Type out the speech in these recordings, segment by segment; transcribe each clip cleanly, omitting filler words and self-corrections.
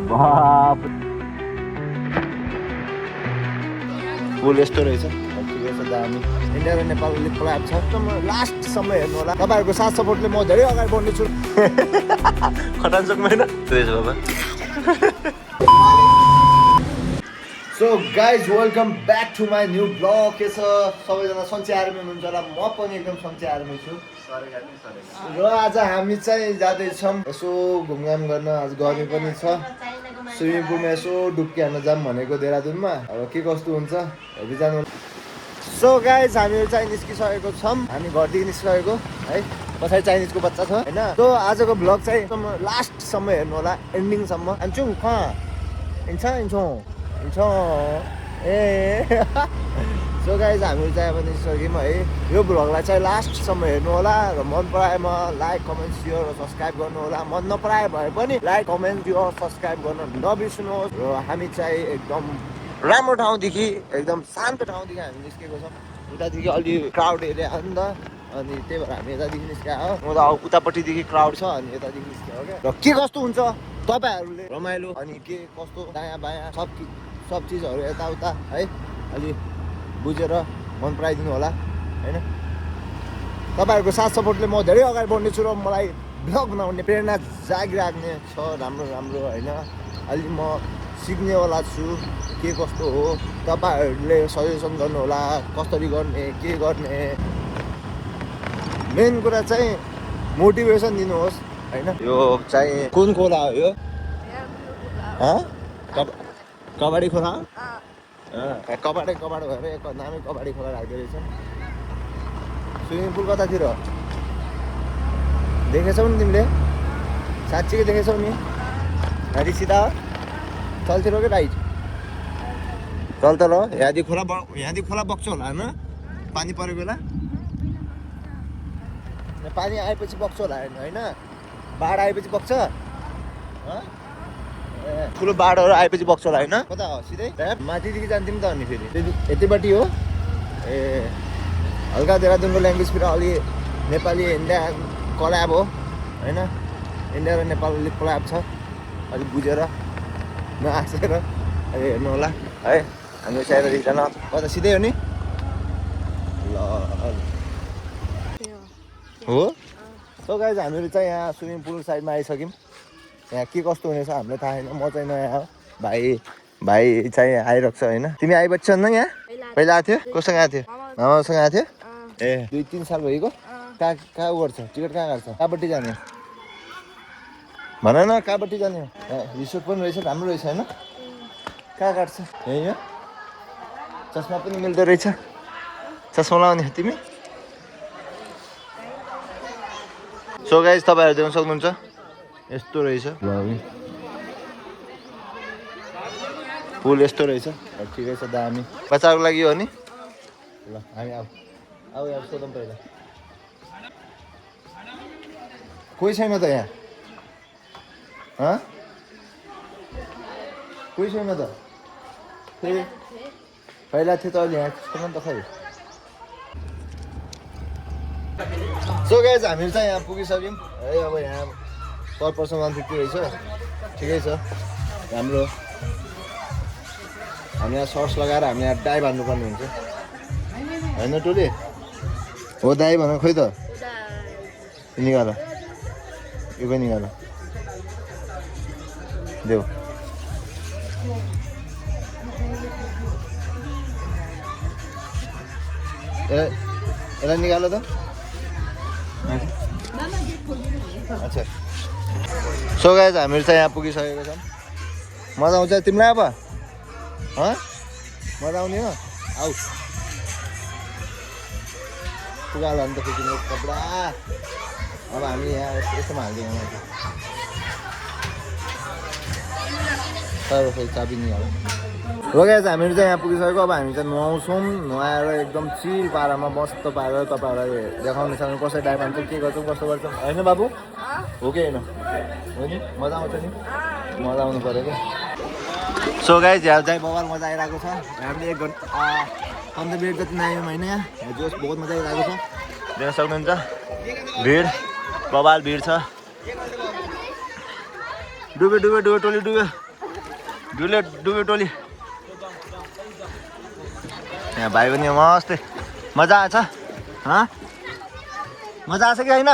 बाप पुल यस्तो रहेछ ठिकै छ दामी इन्डिया र नेपाल लिग क्लब छ लास्टसम्म हेर्नु होला तपाईँहरूको साथ सपोर्टले म धेरै अगाडि बढ्ने छु खटान्चोकमा होइन Suresh Baba so guys welcome back to my new blog के छ सबैजना सन्चै आर्मी हुनुहुन्छ होला म पनि एकदम सन्चै आर्मी छु र आज हामी चाहिँ जाँदैछौँ यसो घुमघाम गर्न आज गर्मी पनि छ स्विमिङ पुलमा यसो डुब्की हान्न जाऊँ भनेको देहरादुनमा अब के कस्तो हुन्छ हेर्दै जानु सो गाइज हामीहरू चाहिँ निस्किसकेको छौँ हामी घरदेखि निस्किसकेको है पछाडि चाइनिजको बच्चा छ होइन सो आजको ब्लग चाहिँ लास्टसम्म हेर्नु होला एन्डिङसम्म हान्छौँ कहाँ हिँड्छौँ ए सो गाइज हामीहरू चाहिँ अब निस्किसक्यौँ है यो भ्लगलाई चाहिँ लास्टसम्म हेर्नु होला र मन पराएमा लाइक कमेन्ट सेयर र सब्सक्राइब गर्नु होला मन नपराए भए पनि लाइक कमेन्ट सेयर सब्सक्राइब गर्न नबिर्सनुहोस् र हामी चाहिँ एकदम राम्रो ठाउँदेखि एकदम शान्त ठाउँदेखि हामी निस्केको छौँ उतादेखि अलि क्राउड एरिया हो नि त अनि त्यही भएर हामी यतादेखि निस्कियो हो म त उतापट्टिदेखि क्राउड छ अनि यतादेखि निस्क्यो क्या र के कस्तो हुन्छ तपाईँहरूले रमाइलो अनि के कस्तो दायाँ बायाँ सब चिजहरू यताउता है अलि बुझेर मन पराइदिनु होला होइन तपाईँहरूको साथ सपोर्टले म धेरै अगाडि बढ्ने छु र मलाई ब्लग बनाउने प्रेरणा जागिराख्ने छ राम्रो होइन अलि म सिक्नेवाला छु के कस्तो हो तपाईँहरूले सजेसन गर्नुहोला कसरी गर्ने के गर्ने मेन कुरा चाहिँ मोटिभेसन दिनुहोस् होइन यो चाहिँ कुन खोला हो यो कबाडी खोला कबाडै भएर एक नामै कबाडी खोला राख्दो रहेछ स्विमिङ पुल कतातिर देखेछौ नि तिमीले साँच्चीकै देखेछौ नि गाडी सिधा चल्थ्यो कि राइट चल त ल यहाँदेखि खोला बग्छ होला होइन पानी परेको बेला पानी आएपछि बग्छ होला होइन बाढ आएपछि बग्छ ठुलो बाढहरू आएपछि बग्छ होला होइन कता हो सिधै माथिदेखि जान्थ्यौँ त अनि फेरि यतिपट्टि हो ए हल्का देहरादुनको ल्याङ्ग्वेज फेरि अलि नेपाली इन्डिया कल्याब हो होइन इन्डिया र नेपाल लिग क्लब छ अलिक बुझेर नआसेर हेर्नु होला है हामी सायद एकजना कता सिधै हो नि ल हो सो गाइज हामीहरू चाहिँ यहाँ स्विमिङ पुल साइडमा आइसक्यौँ यहाँ के कस्तो हुनेछ हामीलाई थाहा छैन म चाहिँ नयाँ हो भाइ चाहिँ आइरहेको छ होइन तिमी आइबस्छ न यहाँ पहिला आएको थियो कोसँग आएको थियो मामासँग आएको थियो ए 2-3 साल भइगयो कहाँ गर्छ टिकट कहाँ काट्छ कहाँपट्टि जाने भन न कहाँपट्टि जाने रिसोर्ट पनि रहेछ राम्रो रहेछ होइन कहाँ काट्छ यही हो चस्मा पनि मिल्दो रहेछ चस्मा लगाउने तिमी सो गाइज तपाईँहरू देख्न सक्नुहुन्छ यस्तो रहेछ पुल यस्तो रहेछ ठिकै छ दामी बच्चाको लागि हो नि ल हामी आऊ यहाँ सोधौँ पहिला कोही छैन त यहाँ कोही छैन त फेरि पहिला थियो त अहिले यहाँ छैन त खै सो गाइज हामीहरू चाहिँ यहाँ पुगिसक्यौँ है अब यहाँ पर पर्सन 150 रहेछ ठिकै छ राम्रो हामी यहाँ सर्स लगाएर हामी यहाँ डाइ बान्नुपर्ने हुन्छ होइन टोली हो दाइ भन खोइ त निकाल यो पनि निकाल देऊ यसलाई निकाल त अच्छा सो गाइज हामीहरू चाहिँ यहाँ पुगिसकेको छौँ मजा आउँछ तिमीलाई अब मजा आउने हो आऊ पुगाल अन्त फेरि तिम्रो कपडा अब हामी यहाँ यस्तोमा हालिदिउँ तर फेरि चाबी निकाल हो गाइज हामीहरू चाहिँ यहाँ पुगिसकेको अब हामी चाहिँ नुहाउँछौँ नुहाएर एकदम चिल पारामा मस्त पारेर तपाईँहरूलाई देखाउने छ कसरी टाइम हान्छ के गर्छौँ कस्तो गर्छौँ होइन बाबु हो कि होइन हो नि मजा आउँछ नि मजा आउनु पऱ्यो क्या सो गाइज यहाँ चाहिँ बवाल मजा आइरहेको छ हामीले 1 घन्टा 15 मिनट जति नआयौँ होइन यहाँ जोस बहुत मजा आइरहेको छ देख्न सक्नुहुन्छ भिड बवाल भिड छ डुब्यो टोली डुब्यो डुबे टोली यहाँ भाइ पनि मस्तै मजा आएछ मजा आएछ कि होइन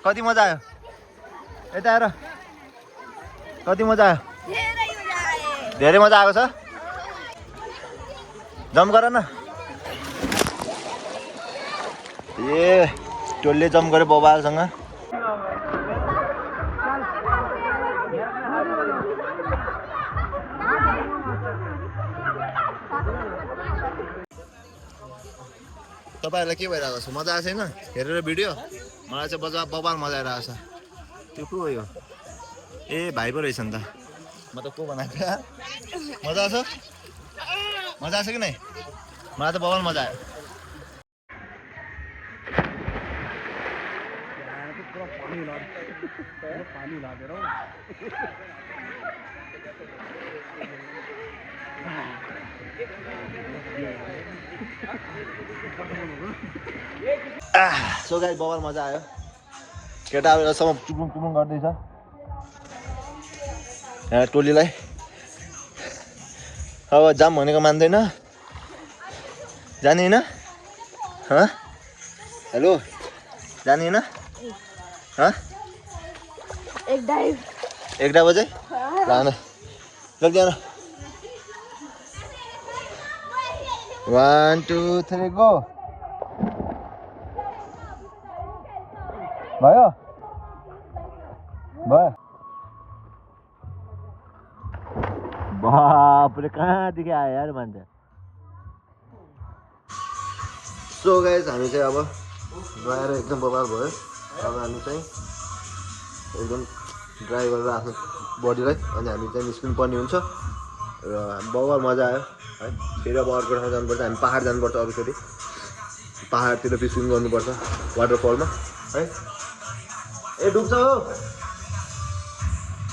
कति मजा आयो यता आएर कति मजा आयो धेरै मजा आएको छ जम्प गर न ए टोलले जम्प गऱ्यो बबालसँग तपाईँहरूलाई के भइरहेको छ मजा आएको छैन हेरेर भिडियो मलाई चाहिँ बबाल मजा आइरहेको छ त्यो को हो यो ए भाइ पो रहेछ नि त म त को बनाएको मजा आछ मजा आछ कि नै मलाई त बबाल मजा आयो सो गाइस बबाल मजा आयो केटाहरूसम्म चुपुङ पुपुङ गर्दैछ यहाँ टोलीलाई अब जाम भनेको मान्दैन जाने होइन हेलो जाने होइन एक बजे लान जल्दी आउन 1 2 3 गो भयो बापरे कहाँदेखि आयो यार मान्छे सो गाइस हामी चाहिँ अब गएर एकदम बबाल भयो अब हामी चाहिँ एकदम ड्राई गरेर आफ्नो बडीलाई अनि हामी चाहिँ निस्किनु पर्ने हुन्छ र बबाल मजा आयो है फेरि अब अर्को ठाउँ जानुपर्छ हामी पाहाड जानुपर्छ अरू फेरि पाहाडतिर फिसिङ गर्नुपर्छ वाटरफलमा है ए डुब्छ हो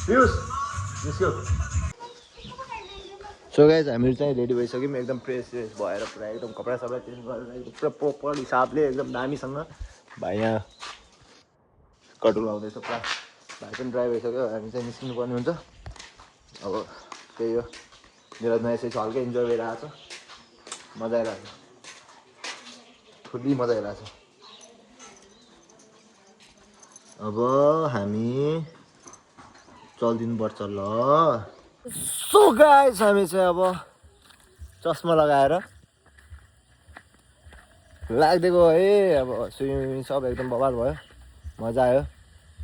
पियुष निस्क्यो सो गाइस हामीहरू चाहिँ रेडी भइसक्यौँ एकदम फ्रेस भएर पुरा एकदम कपडा सपडा चेन्ज गरेर एकदम पुरा प्रोपर हिसाबले एकदम दामीसँग भाइ यहाँ कटु लाउँदैछ पुरा भाइ पनि ड्राई भइसक्यो हामी चाहिँ निस्किनु पर्ने हुन्छ अब त्यही हो मेरो नयाँ चाहिँ हल्कै इन्जोय भइरहेको छ मजा आइरहेको छ फुल्ली मजा आइरहेको छ अब हामी चल्दिनुपर्छ ल सो गाइस हामी चाहिँ अब चस्मा लगाएर लाग्दिएको है अब स्विमिङ सब एकदम बबाल भयो मजा आयो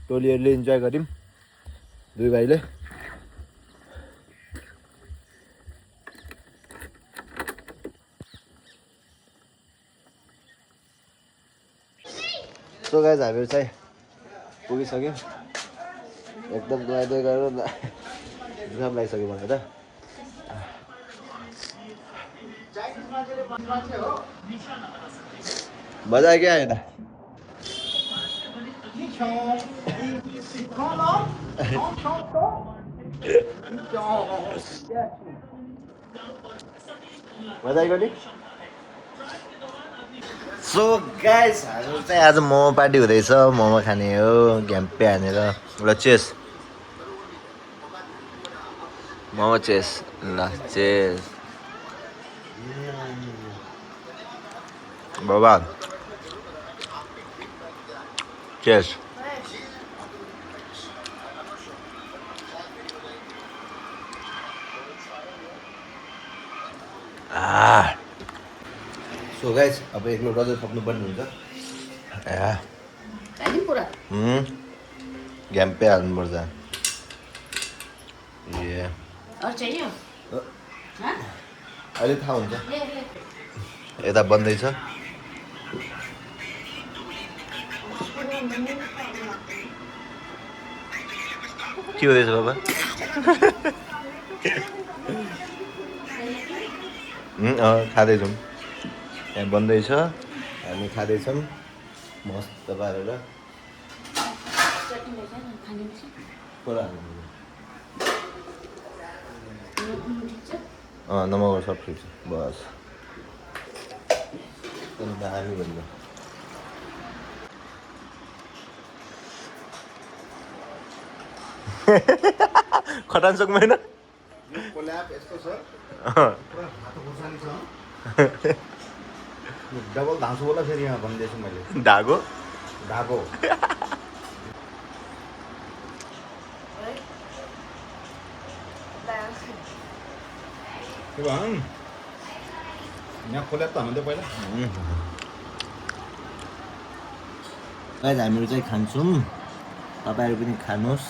टोलीहरूले इन्जोय गऱ्यौँ दुई भाइले सो गाइस हामीहरू चाहिँ पुगिसक्यो एकदम दुवाई गरेर घाम लागिसक्यो भनेर मजा आयो क्या आएन मजा आयो नि सो गाइस हाम्रो चाहिँ आज मोमो पार्टी हुँदैछ मोमो खाने हो घ्याम्पे हानेर ल चेस मोमो चेस ल चेस बाबा चेस सो गाइस अब एक लोटा चाहिँ सक्नुपर्ने हुन्छ घ्याम्पे हाल्नुपर्छ ए अहिले थाहा हुन्छ यता बन्दैछ के हुँदैछ बाबा खाँदैछौँ यहाँ बन्दैछ हामी खाँदैछौँ मस्त पारेर नमक सब ठिक छ बस दामी भन्नु खटान सक्दैन ग्याप यस्तो छ पुरा हातो खुर्सानी छ डबल धाँसो होला फेरि यहाँ भन्दैछु मैले धागो धागो के भयो यहाँ खोल्या त हामीले पहिला गाइस हामीहरू चाहिँ खान्छौँ तपाईँहरू पनि खानुहोस्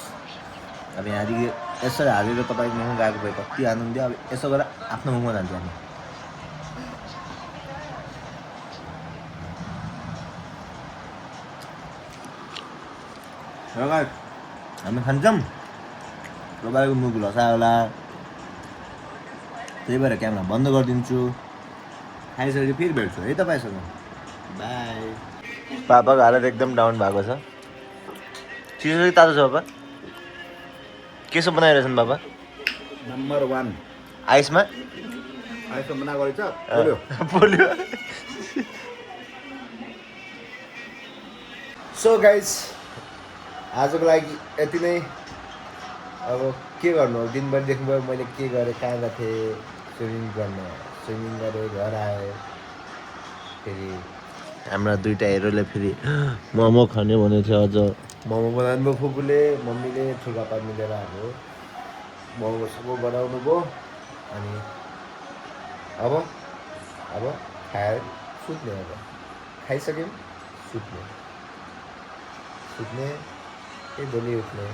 अब यहाँदेखि यसरी हालेर तपाईँको मुखमा गएको भए कति आनन्द अब यसो गरेर आफ्नो मुखमा जान्छ हामी र गाइस हामी खान्छौँ तपाईँको मुख लसायो होला त्यही भएर क्यामेरा बन्द गरिदिन्छु खाइसकेपछि फेरि भेट्छु है तपाईँसँग बाई पापाको हालत एकदम डाउन भएको छ चिसो चाहिँ तातो छ पापा के बनाइरहेछन् बाबा नम्बर 1 आइसमा आइसमा बनाएको रहेछ पोल्यो पोल्यो सो गाइस आजको लागि यति नै अब के गर्नु दिनभरि देख्नुभयो मैले के गरेँ कहाँ गएको थिएँ स्विमिङ गरेँ घर आएँ फेरि हाम्रा दुईटा हेरोले फेरि मोमो खाने भनेको थियो अझ मोमो बनाउनु भयो फुपूले मम्मीले ठुल्पापा मिलेर हाम्रो मोमो सोमो बनाउनु भयो अनि अब खाएर सुत्ने अब खाइसक्यौँ सुत्ने भोलि उठ्ने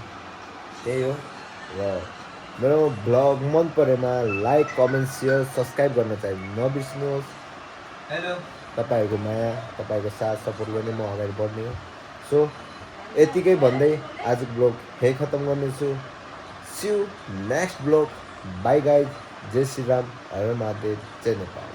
त्यही हो र मेरो भ्लग मन परेमा लाइक कमेन्ट सेयर सब्सक्राइब गर्न चाहिँ नबिर्सिनुहोस् हेलो तपाईँहरूको माया तपाईँको साथ सपोर्ट गर्ने म अगाडि बढ्ने हो सो यतिकै भन्दै आजको ब्लग यही खत्तम गर्नेछु see you next blog bye guys जय श्री राम हर महादेव जय नेपाल